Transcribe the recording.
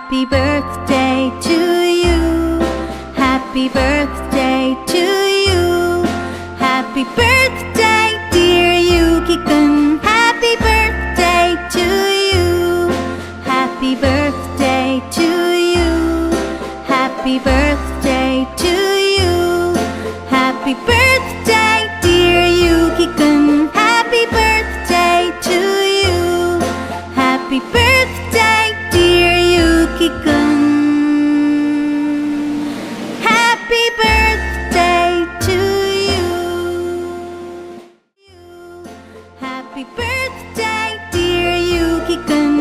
Happy birthday to you. Happy birthday to you. Happy birthday dear Yuki-kun. Happy birthday to you. Happy birthday to you. Happy birthday to you. Happy birthday dear Yuki-kun. Happy birthday to you. Happy birthday dear Yuki-kun. Happy birthday to you. Happy birthday dear Yuki-kun.